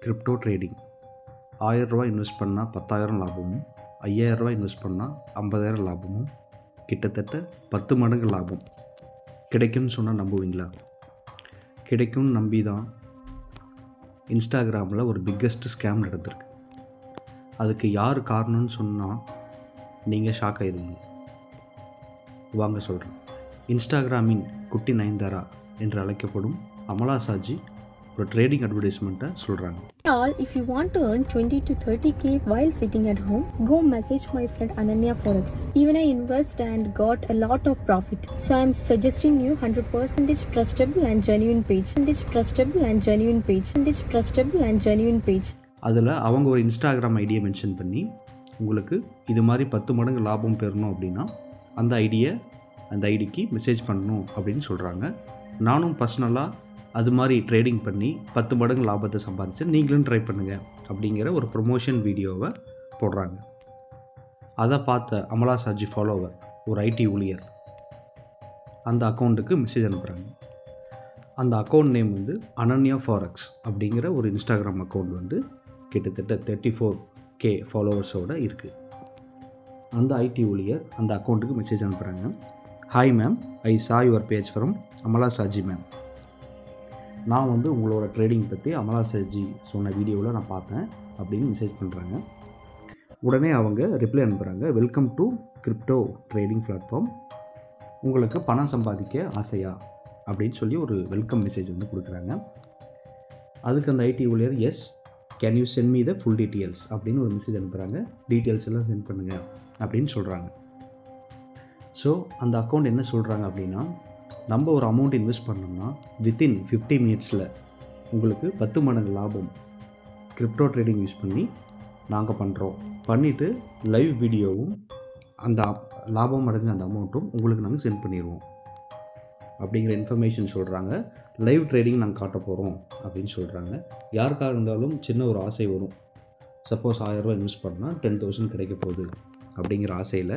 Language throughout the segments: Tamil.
Crypto trading. ரூ. 1000 இன்வெஸ்ட் பண்ணால் 10,000 லாபமும், ரூ. 5000 இன்வெஸ்ட் பண்ணால் 50,000 லாபமும், கிட்டத்தட்ட 10 மடங்கு லாபம் கிடைக்கும்னு சொன்னால் நம்புவீங்களா? கிடைக்கும்னு நம்பி தான் இன்ஸ்டாகிராமில் ஒரு பிக்கஸ்ட் ஸ்கேம் நடந்திருக்கு. அதுக்கு யார் காரணம்னு சொன்னால் நீங்கள் ஷாக் ஆயிடுவீங்க. வாங்க சொல்கிறேன். இன்ஸ்டாகிராமின் குட்டி நயன்தாரா என்று அழைக்கப்படும் அமலா சாஜி ஒரு ட்ரேடிங் அட்வர்டைஸ்மெண்ட்டை சொல்கிறாங்க. All, if you want to earn 20 to 30k while sitting at home, go message my friend Ananya Forex. Even I invest and got a lot of profit. So I am suggesting you 100% trustable and genuine page. Trustable and genuine page. Trustable and genuine page. அதில் அவங்க ஒரு இன்ஸ்டாகிராம் ஐடியை மென்ஷன் பண்ணி உங்களுக்கு இது மாதிரி 10 மடங்கு லாபம் பெறணும் அப்படின்னா அந்த ஐடிக்கு மெசேஜ் பண்ணணும் அப்படின்னு சொல்கிறாங்க. நானும் பர்சனலாக அது மாதிரி ட்ரேடிங் பண்ணி 10 மடங்கு லாபத்தை சம்பாதிச்சு நீங்களும் ட்ரை பண்ணுங்கள் அப்படிங்கிற ஒரு ப்ரொமோஷன் வீடியோவை போடுறாங்க. அதை பார்த்த அமலா சாஜி ஃபாலோவர் ஒரு ஐடி ஊழியர் அந்த அக்கௌண்ட்டுக்கு மெசேஜ் அனுப்புகிறாங்க. அந்த அக்கௌண்ட் நேம் வந்து அனன்யா ஃபாரெக்ஸ் அப்படிங்கிற ஒரு இன்ஸ்டாகிராம் அக்கௌண்ட் வந்து கிட்டத்தட்ட 34k ஃபாலோவர்ஸோடு இருக்குது. அந்த ஐடி ஊழியர் அந்த அக்கௌண்ட்டுக்கு மெசேஜ் அனுப்புகிறாங்க. ஹாய் மேம், ஐ சா your page from Amala Saji ma'am. நான் வந்து உங்களோட ட்ரேடிங் பற்றி அமலா சாஜி சொன்ன வீடியோவில் நான் பார்த்தேன் அப்படின்னு மெசேஜ் பண்ணுறாங்க. உடனே அவங்க ரிப்ளை அனுப்புகிறாங்க. Welcome to crypto trading platform. உங்களுக்கு பணம் சம்பாதிக்க ஆசையா அப்படின்னு சொல்லி ஒரு வெல்கம் மெசேஜ் வந்து கொடுக்குறாங்க. அதுக்கு அந்த ஐடி ஊழியர் yes can you send me the full details அப்படின்னு ஒரு மெசேஜ் அனுப்புகிறாங்க. டீட்டெயில்ஸ் எல்லாம் சென்ட் பண்ணுங்கள் அப்படின்னு சொல்கிறாங்க. ஸோ அந்த அக்கௌண்ட் என்ன சொல்கிறாங்க அப்படின்னா, நம்ம ஒரு அமௌண்ட் இன்வெஸ்ட் பண்ணோம்னா வித்தின் 50 மினிட்ஸில் உங்களுக்கு 10 மடங்கு லாபம் கிரிப்டோ ட்ரேடிங் யூஸ் பண்ணி நாங்கள் பண்ணுறோம். பண்ணிவிட்டு லைவ் வீடியோவும் அந்த லாபம் அடைஞ்ச அந்த அமௌண்ட்டும் உங்களுக்கு நாங்கள் சென்ட் பண்ணிடுவோம் அப்படிங்கிற இன்ஃபர்மேஷன் சொல்கிறாங்க. லைவ் ட்ரேடிங் நாங்கள் காட்ட போகிறோம் அப்படின்னு சொல்கிறாங்க. யாருக்காக இருந்தாலும் சின்ன ஒரு ஆசை வரும். சப்போஸ் 1000 ரூபா இன்வெஸ்ட் பண்ணால் 10,000 கிடைக்க போகுது அப்படிங்கிற ஆசையில்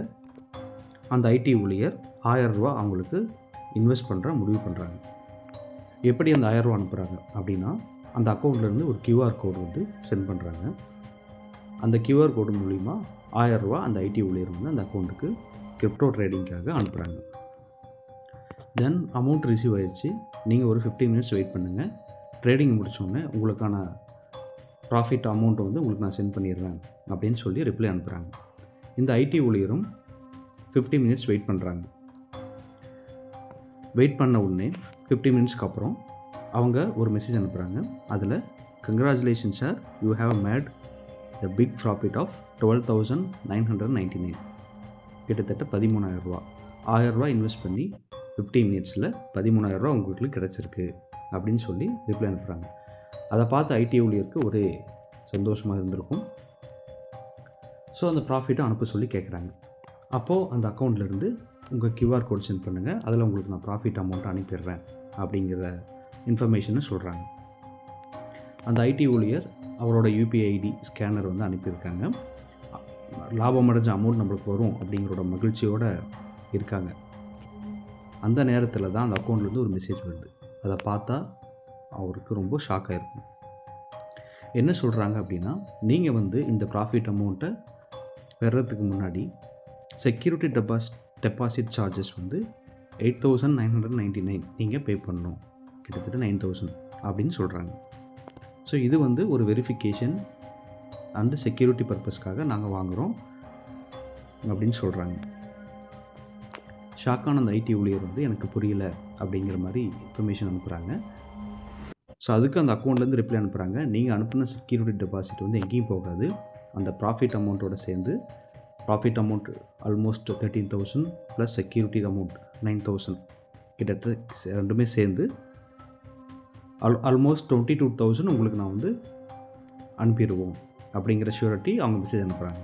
அந்த ஐடி ஊழியர் 1000 ரூபா அவங்களுக்கு இன்வெஸ்ட் பண்ணுற முடிவு பண்ணுறாங்க. எப்படி அந்த 1000 ரூபா அனுப்புகிறாங்க அப்படின்னா, அந்த அக்கௌண்ட்லேருந்து ஒரு QR கோடு வந்து சென்ட் பண்ணுறாங்க. அந்த QR கோடு மூலிமா 1000 ரூபா அந்த ஐடி ஊழியர் வந்து அந்த அக்கௌண்ட்டுக்கு கிரிப்டோ ட்ரேடிங்காக அனுப்புகிறாங்க. தென் அமௌண்ட் ரிசீவ் ஆயிடுச்சு. நீங்கள் ஒரு 15 மினிட்ஸ் வெயிட் பண்ணுங்கள். ட்ரேடிங் முடித்தோடனே உங்களுக்கான ப்ராஃபிட் அமௌண்ட்டை வந்து உங்களுக்கு நான் சென்ட் பண்ணிடுறேன் அப்படின்னு சொல்லி ரிப்ளை அனுப்புகிறாங்க. இந்த ஐடி ஊழியரும் 50 மினிட்ஸ் வெயிட் பண்ணுறாங்க. வெயிட் பண்ண உடனே 50 மினிட்ஸ்க்கு அப்புறம் அவங்க ஒரு மெசேஜ் அனுப்புகிறாங்க. அதில் congratulation sir, you have made a big profit of 12,999. கிட்டத்தட்ட 13,000 ரூபா. 1000 ரூபா இன்வெஸ்ட் பண்ணி 50 மினிட்ஸில் 13,000 ரூபா உங்களுக்கு கிடச்சிருக்கு அப்படின்னு சொல்லி ரிப்ளை அனுப்புகிறாங்க. அதை பார்த்து ஐடி ஊழியருக்கு ஒரே சந்தோஷமாக இருந்திருக்கும். ஸோ அந்த ப்ராஃபிட்டை அனுப்ப சொல்லி கேட்குறாங்க. அப்போது அந்த அக்கௌண்ட்லேருந்து உங்கள் QR கோட் சென்ட் பண்ணுங்கள், அதில் உங்களுக்கு நான் ப்ராஃபிட் அமௌண்ட்டை அனுப்பிடுறேன் அப்படிங்கிற இன்ஃபர்மேஷனை சொல்கிறாங்க. அந்த ஐடி ஊழியர் அவரோட UPI ஐடி ஸ்கேனர் வந்து அனுப்பியிருக்காங்க. லாபம் அடைஞ்ச அமௌண்ட் நம்மளுக்கு வரும் அப்படிங்கிறோட மகிழ்ச்சியோடு இருக்காங்க. அந்த நேரத்தில் தான் அந்த அக்கௌண்ட்லேருந்து ஒரு மெசேஜ் வருது. அதை பார்த்தா அவருக்கு ரொம்ப ஷாக் ஆகிருக்கும். என்ன சொல்கிறாங்க அப்படின்னா, நீங்கள் வந்து இந்த ப்ராஃபிட் அமௌண்ட்டை பெறத்துக்கு முன்னாடி செக்யூரிட்டி டெபாசிட் சார்ஜஸ் வந்து 8,999 நீங்கள் பே பண்ணணும், கிட்டத்தட்ட 9,000 அப்படின்னு சொல்கிறாங்க. ஸோ இது வந்து ஒரு வெரிஃபிகேஷன் அண்டு செக்யூரிட்டி பர்பஸ்க்காக நாங்கள் வாங்குகிறோம் அப்படின்னு சொல்கிறாங்க. ஷாக்கான அந்த ஐடி ஊழியர் வந்து எனக்கு புரியல அப்படிங்கிற மாதிரி இன்ஃபர்மேஷன் அனுப்புகிறாங்க. ஸோ அதுக்கு அந்த அக்கௌண்ட்லேருந்து ரிப்ளை அனுப்புகிறாங்க. நீங்கள் அனுப்பின செக்யூரிட்டி டெபாசிட் வந்து எங்கேயும் போகாது. அந்த ப்ராஃபிட் அமௌண்ட்டோட சேர்ந்து profit amount almost 13,000 plus security amount 9,000 கிட்டத்தட்ட ரெண்டுமே சேர்ந்து ஆல்மோஸ்ட் 22,000 உங்களுக்கு நான் வந்து அனுப்பிடுவோம் அப்படிங்கிற ஷூரிட்டி அவங்க மெசேஜ் அனுப்புகிறாங்க.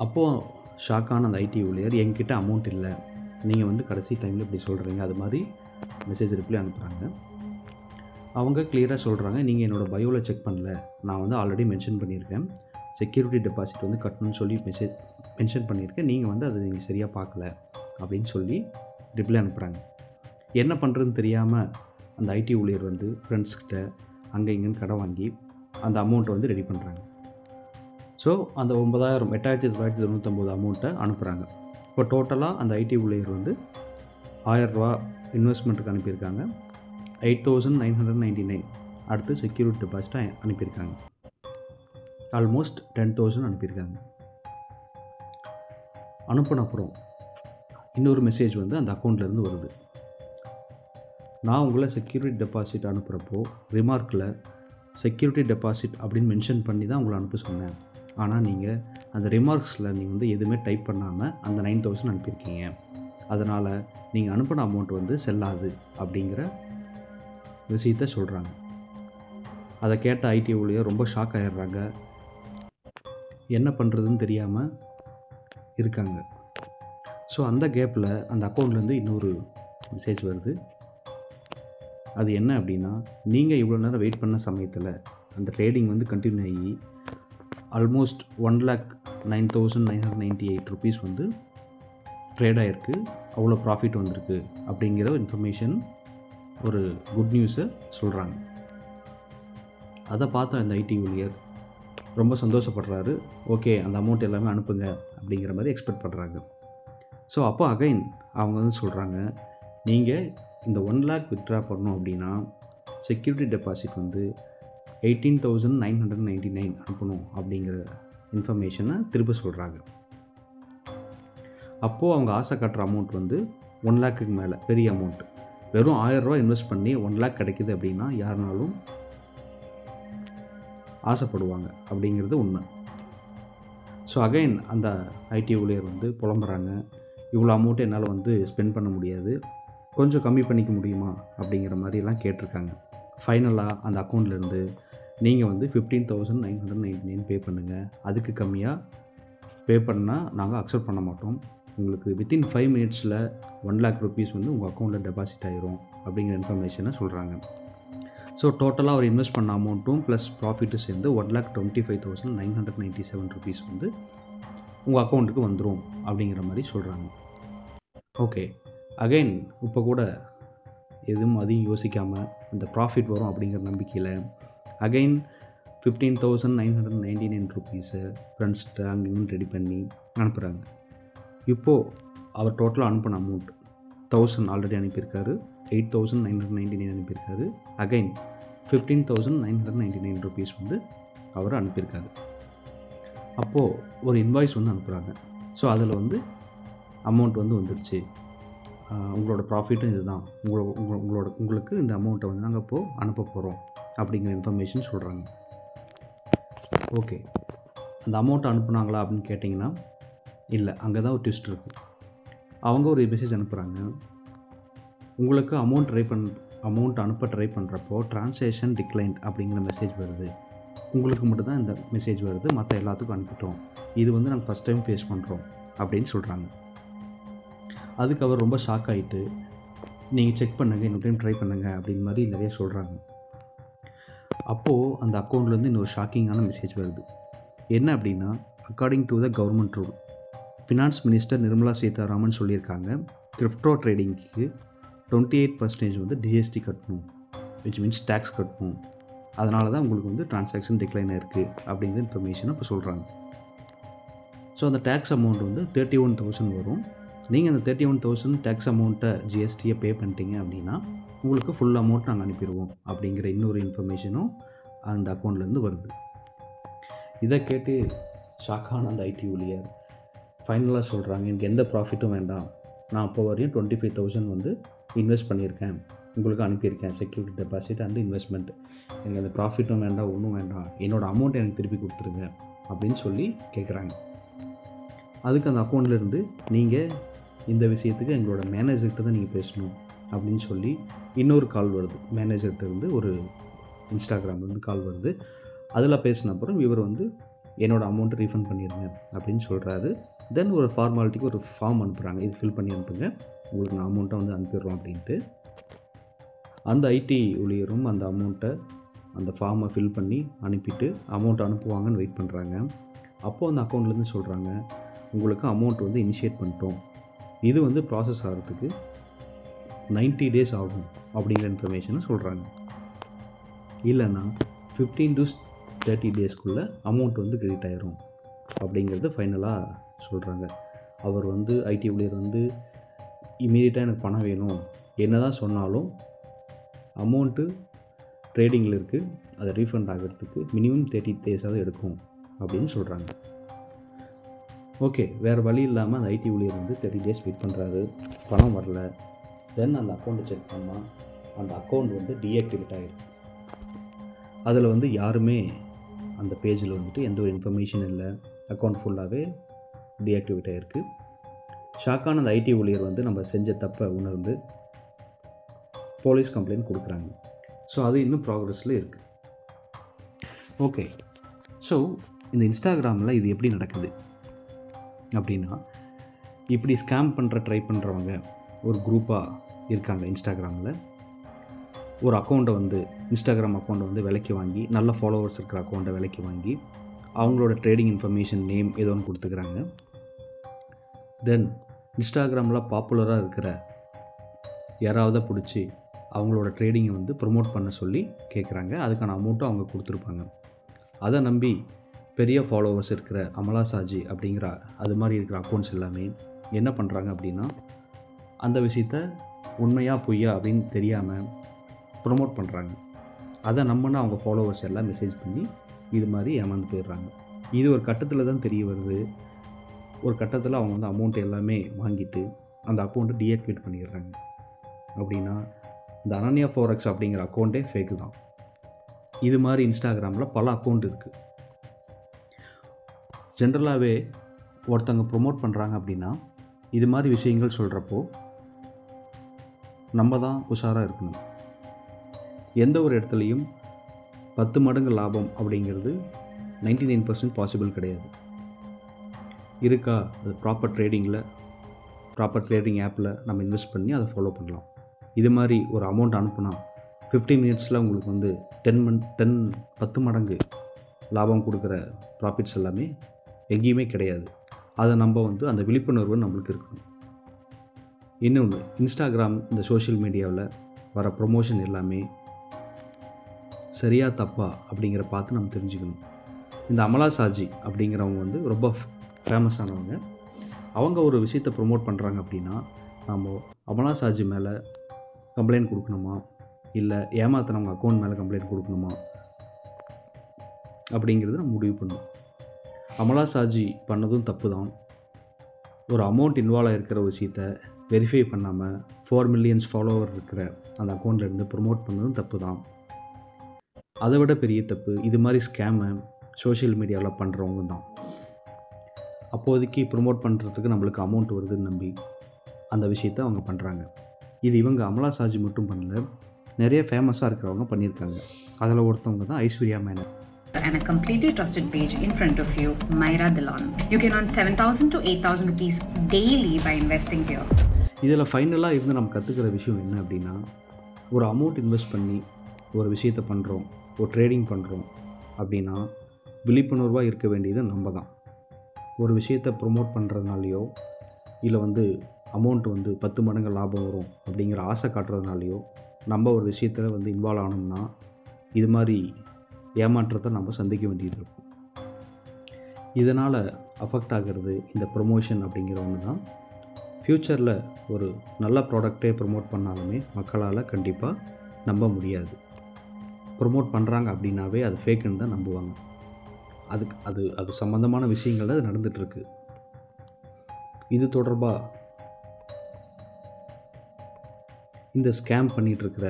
அப்போது ஷாக்கான அந்த ஐடி ஊழியர், என்கிட்ட அமௌண்ட் இல்லை, நீங்கள் வந்து கடைசி டைமில் இப்படி சொல்கிறீங்க, அது மாதிரி மெசேஜ் ரிப்ளை அனுப்புகிறாங்க. அவங்க கிளியராக சொல்கிறாங்க, நீங்கள் என்னோடய பயோவில் செக் பண்ணல, நான் வந்து ஆல்ரெடி மென்ஷன் பண்ணியிருக்கேன், செக்யூரிட்டி டெபாசிட் வந்து கட்டணும்னு சொல்லி மென்ஷன் பண்ணியிருக்கேன், நீங்கள் வந்து அதை நீங்கள் சரியாக பார்க்கல அப்படின்னு சொல்லி ரிப்ளை அனுப்புகிறாங்க. என்ன பண்ணுறதுன்னு தெரியாமல் அந்த ஐடி ஊழியர் வந்து ஃப்ரெண்ட்ஸ்கிட்ட அங்கே இங்கேன்னு கடன் வாங்கி அந்த அமௌண்ட்டை வந்து ரெடி பண்ணுறாங்க. ஸோ அந்த 8,999 அமௌண்ட்டை அனுப்புகிறாங்க. இப்போ டோட்டலாக அந்த ஐடி ஊழியர் வந்து ₹1000 இன்வெஸ்ட்மெண்ட்டுக்கு அனுப்பியிருக்காங்க. 8,999 அடுத்து செக்யூரிட்டி டெபாசிட்டாக அனுப்பியிருக்காங்க. ஆல்மோஸ்ட் 10,000 அனுப்பியிருக்காங்க. அனுப்பின அப்புறம் இன்னொரு மெசேஜ் வந்து அந்த அக்கௌண்ட்லேருந்து வருது. நான் உங்களை செக்யூரிட்டி டெபாசிட் அனுப்புகிறப்போ ரிமார்க்கில் செக்யூரிட்டி டெபாசிட் அப்படின்னு மென்ஷன் பண்ணி தான் உங்களை அனுப்ப சொன்னேன். ஆனால் நீங்கள் அந்த ரிமார்க்ஸில் நீங்கள் வந்து எதுவுமே டைப் பண்ணாமல் அந்த 9,000 அனுப்பியிருக்கீங்க. அதனால் நீங்கள் அனுப்பின அமௌண்ட் வந்து செல்லாது அப்படிங்கிற விஷயத்தை சொல்கிறாங்க. அதை கேட்ட ஐடி ஊழியர் ரொம்ப ஷாக் ஆகிடுறாங்க. என்ன பண்ணுறதுன்னு தெரியாமல் இருக்காங்க. ஸோ அந்த கேப்பில் அந்த அக்கௌண்ட்லேருந்து இன்னொரு மெசேஜ் வருது. அது என்ன அப்படின்னா, நீங்கள் இவ்வளோ நேரம் வெயிட் பண்ண சமயத்தில் அந்த ட்ரேடிங் வந்து கண்டினியூ ஆகி ஆல்மோஸ்ட் 1,09,998 ருபீஸ் வந்து ட்ரேட் ஆகிருக்கு, அவ்வளோ ப்ராஃபிட் வந்திருக்கு அப்படிங்கிற இன்ஃபர்மேஷன், ஒரு குட் நியூஸை சொல்கிறாங்க. அதை பார்த்த அந்த ஐடி ஊழியர் ரொம்ப சந்தோஷப்படுறாரு. ஓகே, அந்த அமௌண்ட் எல்லாமே அனுப்புங்க அப்படிங்கிற மாதிரி எக்ஸ்பெக்ட் பண்ணுறாங்க. ஸோ அப்போ அகைன் அவங்க வந்து சொல்கிறாங்க, நீங்கள் இந்த 1 lakh வித்ட்ரா பண்ணோம் அப்படின்னா செக்யூரிட்டி டெபாசிட் வந்து 18,999 அனுப்பணும் அப்படிங்கிற இன்ஃபர்மேஷனை திரும்ப சொல்கிறாங்க. அப்போது அவங்க ஆசை காட்டுற அமௌண்ட் வந்து 1 lakhக்கு மேலே பெரிய அமௌண்ட். வெறும் ₹1000 இன்வெஸ்ட் பண்ணி 1 lakh கிடைக்குது அப்படின்னா யாருனாலும் ஆசைப்படுவாங்க அப்படிங்கிறது உண்மை. ஸோ அகைன் அந்த ஐடி ஊழியர் வந்து புலம்புறாங்க, இவ்வளோ அமௌண்ட்டு என்னால் வந்து ஸ்பெண்ட் பண்ண முடியாது, கொஞ்சம் கம்மி பண்ணிக்க முடியுமா அப்படிங்கிற மாதிரிலாம் கேட்டிருக்காங்க. ஃபைனலாக அந்த அக்கௌண்ட்லேருந்து நீங்கள் வந்து 15,999 பே பண்ணுங்கள், அதுக்கு கம்மியாக பே பண்ணால் நாங்கள் அக்செப்ட் பண்ண மாட்டோம், உங்களுக்கு வித்தின் 5 minutesல 1 lakh ருபீஸ் வந்து உங்கள் அக்கௌண்ட்டில் டெபாசிட் ஆகிரும் அப்படிங்கிற இன்ஃபர்மேஷனை சொல்கிறாங்க. ஸோ டோட்டலாக அவர் இன்வெஸ்ட் பண்ண அமௌண்ட்டும் ப்ளஸ் ப்ராஃபிட்டு சேர்ந்து 1,25,997 ருபீஸ் வந்து உங்கள் அக்கௌண்ட்டுக்கு வந்துடும் அப்படிங்கிற மாதிரி சொல்கிறாங்க. ஓகே, அகைன் இப்போ கூட எதுவும் அதையும் யோசிக்காமல் இந்த ப்ராஃபிட் வரும் அப்படிங்கிற நம்பிக்கையில் அகைன் 15,999 ருபீஸை ஃப்ரெண்ட்ஸ்கிட்ட அங்கேயும் ரெடி பண்ணி அனுப்புகிறாங்க. இப்போது அவர் டோட்டலாக அனுப்பின அமௌண்ட் 1,000 ஆல்ரெடி அனுப்பியிருக்காரு, 8,999 அனுப்பியிருக்காரு, அகைன் 15,999 ருபீஸ் வந்து அவர் அனுப்பியிருக்காரு. அப்போது ஒரு இன்வாய்ஸ் வந்து அனுப்புகிறாங்க. ஸோ அதில் வந்து அமௌண்ட் வந்து வந்துருச்சு, உங்களோட ப்ராஃபிட்டும் இது தான், உங்களுக்கு இந்த அமௌண்ட்டை வந்து நாங்கள் இப்போது அனுப்ப போகிறோம் அப்படிங்கிற இன்ஃபர்மேஷன் சொல்கிறாங்க. ஓகே, அந்த அமௌண்ட்டை அனுப்புனாங்களா அப்படின்னு கேட்டிங்கன்னா இல்லை, அங்கே தான் ஒரு ட்விஸ்ட் இருக்குது. அவங்க ஒரு மெசேஜ் அனுப்புகிறாங்க, உங்களுக்கு அமௌண்ட் அனுப்ப ட்ரை பண்ணுறப்போ ட்ரான்சாக்ஷன் டிக்ளைன்ட் அப்படிங்கிற மெசேஜ் வருது, உங்களுக்கு மட்டும்தான் இந்த மெசேஜ் வருது, மற்ற எல்லாத்துக்கும் அனுப்பிட்டோம், இது வந்து நாங்கள் ஃபஸ்ட் டைம் ஃபேஸ் பண்ணுறோம் அப்படின்னு சொல்கிறாங்க. அதுக்கு அவர் ரொம்ப ஷாக் ஆகிட்டு, நீங்கள் செக் பண்ணுங்கள், இன்னொரு டைம் ட்ரை பண்ணுங்கள் அப்படின்னு மாதிரி நிறைய சொல்கிறாங்க. அப்போது அந்த அக்கௌண்ட்லேருந்து இன்னொரு ஷாக்கிங்கான மெசேஜ் வருது. என்ன அப்படின்னா, according to the government rule, finance minister Nirmala Sitharaman சொல்லியிருக்காங்க, கிரிப்டோ ட்ரேடிங்க்கு 28% வந்து ஜிஎஸ்டி கட்டணும், விச் மீன்ஸ் டேக்ஸ் கட்டணும், அதனால தான் உங்களுக்கு வந்து ட்ரான்சாக்ஷன் டிக்ளைன் ஆகிருக்கு அப்படிங்கிற இன்ஃபர்மேஷனை இப்போ சொல்கிறாங்க. ஸோ அந்த டேக்ஸ் அமௌண்ட் வந்து 31,000 வரும். நீங்கள் அந்த 31,000 டேக்ஸ் அமௌண்ட்டை ஜிஎஸ்டியை பே பண்ணிட்டீங்க அப்படின்னா உங்களுக்கு ஃபுல் அமௌண்ட் நாங்கள் அனுப்பிடுவோம் அப்படிங்கிற இன்னொரு இன்ஃபர்மேஷனும் அந்த அக்கௌண்ட்லேருந்து வருது. இதை கேட்டு ஷாக்கான அந்த ஐடி ஊழியர் ஃபைனலாக சொல்கிறாங்க, எனக்கு எந்த ப்ராஃபிட்டும் வேண்டாம், நான் இப்போ வரையும் 25,000 வந்து இன்வெஸ்ட் பண்ணியிருக்கேன், உங்களுக்கு அனுப்பியிருக்கேன் செக்யூரிட்டி டெபாசிட் அண்ட் இன்வெஸ்ட்மெண்ட், எனக்கு அந்த ப்ராஃபிட்டும் வேண்டாம், ஒன்றும் வேண்டாம், என்னோடய அமௌண்ட் எனக்கு திருப்பி கொடுத்துருங்க அப்படின்னு சொல்லி கேட்குறாங்க. அதுக்கு அந்த அக்கௌண்ட்லேருந்து நீங்கள் இந்த விஷயத்துக்கு எங்களோட மேனேஜர்கிட்ட தான் நீங்கள் பேசணும் அப்படின்னு சொல்லி இன்னொரு கால் வருது. மேனேஜர்கிட்ட இருந்து ஒரு இன்ஸ்டாகிராம்லேருந்து கால் வருது. அதில் பேசின அப்புறம் இவர் வந்து என்னோடய அமௌண்ட்டை ரீஃபண்ட் பண்ணிடுங்க அப்படின்னு சொல்கிறாரு. தென் ஒரு ஃபார்மாலிட்டிக்கு ஒரு ஃபார்ம் அனுப்புகிறாங்க, இது ஃபில் பண்ணி அனுப்புங்க, உங்களுக்கு நான் அமௌண்ட்டை வந்து அனுப்பிடுறோம் அப்படின்ட்டு. அந்த ஐடி ஊழியரும் அந்த அமௌண்ட்டை அந்த ஃபார்மை ஃபில் பண்ணி அனுப்பிட்டு அமௌண்ட் அனுப்புவாங்கன்னு வெயிட் பண்ணுறாங்க. அப்போது அந்த அக்கௌண்ட்லேருந்து சொல்கிறாங்க, உங்களுக்கு அமௌண்ட் வந்து இனிஷியேட் பண்ணிட்டோம், இது வந்து ப்ராசஸ் ஆகிறதுக்கு 90 days ஆகும் அப்படிங்கிற இன்ஃபர்மேஷனை சொல்கிறாங்க. இல்லைன்னா 15 to 30 டேஸ்க்குள்ளே அமௌண்ட் வந்து கிரெடிட் ஆயிரும் அப்படிங்கிறது ஃபைனலாக சொல்கிறாங்க. அவர் வந்து ஐடி ஊழியர் வந்து இமீடியட்டாக எனக்கு பணம் வேணும் என்ன தான் சொன்னாலும் அமௌண்ட்டு ட்ரேடிங்கில் இருக்குது, அதை ரீஃபண்ட் ஆகிறதுக்கு மினிமம் 30 டேஸாவது எடுக்கும் அப்படின்னு சொல்கிறாங்க. ஓகே, வேறு வழி இல்லாமல் அந்த ஐடி ஊழியர் வந்து 30 டேஸ் வெயிட் பண்ணுறாரு, பணம் வரல. தென் அந்த அக்கௌண்ட்டை செக் பண்ணால் அந்த அக்கௌண்ட் வந்து டீஆக்டிவேட் ஆகிருக்கு. அதில் வந்து யாருமே அந்த பேஜில் வந்துட்டு எந்த ஒரு இன்ஃபர்மேஷன் இல்லை, அக்கௌண்ட் ஃபுல்லாகவே டீஆக்டிவேட் ஆகிருக்கு. ஷாக்கான அந்த ஐடி ஊழியர் வந்து நம்ம செஞ்ச தப்பை உணர்ந்து போலீஸ் கம்ப்ளைண்ட் கொடுக்குறாங்க. ஸோ அது இன்னும் ப்ராக்ரஸில் இருக்குது. ஓகே, ஸோ இந்த இன்ஸ்டாகிராமில் இது எப்படி நடக்குது அப்படின்னா, இப்படி ஸ்கேம் ட்ரை பண்ணுறவங்க ஒரு குரூப்பாக இருக்காங்க. இன்ஸ்டாகிராமில் ஒரு அக்கௌண்ட்டை வந்து இன்ஸ்டாகிராம் அக்கௌண்ட்டை வந்து விலைக்கு வாங்கி, நல்ல ஃபாலோவர்ஸ் இருக்கிற அக்கௌண்ட்டை விலைக்கு வாங்கி அவங்களோட ட்ரேடிங் இன்ஃபர்மேஷன் நேம் ஏதோ ஒன்று கொடுத்துக்கிறாங்க. தென் இன்ஸ்டாகிராமில் பாப்புலராக இருக்கிற யாராவது பிடிச்சி அவங்களோட ட்ரேடிங்கை வந்து ப்ரொமோட் பண்ண சொல்லி கேட்குறாங்க. அதுக்கான அமௌண்ட்டும் அவங்க கொடுத்துருப்பாங்க. அதை நம்பி பெரிய ஃபாலோவர்ஸ் இருக்கிற அமலா சாஜி அப்படிங்கிற அது மாதிரி இருக்கிற அக்கௌண்ட்ஸ் எல்லாமே என்ன பண்ணுறாங்க அப்படின்னா, அந்த விஷயத்த உண்மையாக பொய்யா அப்படின்னு தெரியாமல் ப்ரொமோட் பண்ணுறாங்க. அதை நம்பினா அவங்க ஃபாலோவர்ஸ் எல்லாம் மெசேஜ் பண்ணி இது மாதிரி ஏமாந்து போயிடுறாங்க. இது ஒரு கட்டத்தில் தான் தெரிய வருது. ஒரு கட்டத்தில் அவங்க வந்து அமௌண்ட் எல்லாமே வாங்கிட்டு அந்த அக்கௌண்ட்டை டீஆக்டிவேட் பண்ணிடுறாங்க. அப்படின்னா இந்த அனன்யா ஃபோரெக்ஸ் அப்படிங்கிற அக்கௌண்ட்டே ஃபேக்கு தான். இது மாதிரி இன்ஸ்டாகிராமில் பல அக்கௌண்ட் இருக்குது. ஜென்ரலாகவே ஒருத்தவங்க ப்ரொமோட் பண்ணுறாங்க அப்படின்னா இது மாதிரி விஷயங்கள் சொல்கிறப்போ நம்ம தான் உஷாராக இருக்கணும். எந்த ஒரு இடத்துலையும் 10 மடங்கு லாபம் அப்படிங்கிறது 99% பாசிபிள் கிடையாது. இருக்கா, அது ப்ராப்பர் ட்ரேடிங் ஆப்பில் நம்ம இன்வெஸ்ட் பண்ணி அதை ஃபாலோ பண்ணலாம். இது மாதிரி ஒரு அமௌண்ட் அனுப்புனா 15 மினிட்ஸில் உங்களுக்கு வந்து 10 மடங்கு லாபம் கொடுக்குற ப்ராஃபிட்ஸ் எல்லாமே எங்கேயுமே கிடையாது. அதை நம்ம வந்து அந்த விழிப்புணர்வு நம்மளுக்கு இருக்கணும். இன்னொன்று, இன்ஸ்டாகிராம் இந்த சோஷியல் மீடியாவில் வர ப்ரொமோஷன் எல்லாமே சரியா தப்பா அப்படிங்கிற பார்த்து நம்ம தெரிஞ்சுக்கணும். இந்த அமலா சாஜி அப்படிங்கிறவங்க வந்து ரொம்ப ஃபேமஸானவங்க. அவங்க ஒரு விஷயத்தை ப்ரொமோட் பண்ணுறாங்க அப்படின்னா நம்ம அமலா சாஜி மேலே கம்ப்ளைண்ட் கொடுக்கணுமா, இல்லை ஏமாத்தினவங்க அக்கௌண்ட் மேலே கம்ப்ளைண்ட் கொடுக்கணுமா அப்படிங்கிறது நம்ம முடிவு பண்ணணும். அமலா சாஜி பண்ணதும் தப்பு தான். ஒரு அமௌண்ட் இன்வால்வ் ஆகிருக்கிற விஷயத்தை வெரிஃபை பண்ணாமல் 4 மில்லியன்ஸ் ஃபாலோவர் இருக்கிற அந்த அக்கௌண்ட்லேருந்து ப்ரொமோட் பண்ணதும் தப்பு தான். அதை விட பெரிய தப்பு இது மாதிரி ஸ்கேமை சோஷியல் மீடியாவில் பண்ணுறவங்க தான். அப்போதைக்கு ப்ரொமோட் பண்ணுறதுக்கு நம்மளுக்கு அமௌண்ட் வருதுன்னு நம்பி அந்த விஷயத்தை அவங்க பண்ணுறாங்க. இது இவங்க அமலா சாஜி மட்டும் பண்ணல, நிறைய ஃபேமஸாக இருக்கிறவங்க பண்ணியிருக்காங்க. அதில் ஒருத்தவங்க தான் Aishwarya Menon. And a completely trusted page in front of you, Myra Dillon. You can earn 7,000 to 8,000 rupees daily by investing here. இதில் ஃபைனலாக இருந்து நம்ம கற்றுக்கிற விஷயம் என்ன அப்படின்னா, ஒரு அமௌண்ட் இன்வெஸ்ட் பண்ணி ஒரு விஷயத்தை பண்ணுறோம், ஒரு ட்ரேடிங் பண்ணுறோம் அப்படின்னா விழிப்புணர்வாக இருக்க வேண்டியது நம்ம தான். ஒரு விஷயத்தை ப்ரொமோட் பண்ணுறதுனாலையோ இல்லை வந்து அமௌண்ட் வந்து 10 மடங்கு லாபம் வரும் அப்படிங்கிற ஆசை காட்டுறதுனாலையோ நம்ம ஒரு விஷயத்தில் வந்து இன்வால்வ் ஆனோம்னா இது மாதிரி ஏமாற்றத்தை நம்ம சந்திக்க வேண்டியது இருக்கும். இதனால் அஃபெக்ட் ஆகிறது இந்த ப்ரொமோஷன் அப்படிங்கிற ஒன்று தான். ஃப்யூச்சரில் ஒரு நல்ல ப்ராடக்டே ப்ரொமோட் பண்ணாலுமே மக்களால் கண்டிப்பாக நம்ப முடியாது. ப்ரொமோட் பண்ணுறாங்க அப்படின்னாவே அது ஃபேக்குன்னு தான் நம்புவாங்க. அது சம்மந்தமான விஷயங்கள் தான் அது நடந்துகிட்ருக்கு. இது தொடர்பாக இந்த ஸ்கேம் பண்ணிகிட்ருக்கிற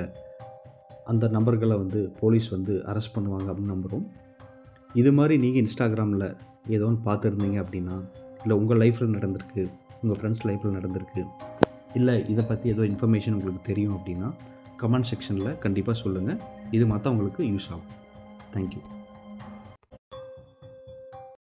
அந்த நபர்களை வந்து போலீஸ் வந்து அரெஸ்ட் பண்ணுவாங்க அப்படின்னு நம்புகிறோம். இது மாதிரி நீங்கள் இன்ஸ்டாகிராமில் ஏதோ ஒன்று பார்த்துருந்தீங்க அப்படின்னா, இல்லை உங்கள் லைஃப்பில் நடந்திருக்கு, உங்கள் ஃப்ரெண்ட்ஸ் லைஃப்பில் நடந்திருக்கு, இல்லை இதை பற்றி ஏதோ இன்ஃபர்மேஷன் உங்களுக்கு தெரியும் அப்படின்னா கமெண்ட் செக்ஷனில் கண்டிப்பாக சொல்லுங்கள். இது மற்றவங்களுக்கு யூஸ் ஆகும். தேங்க்யூ.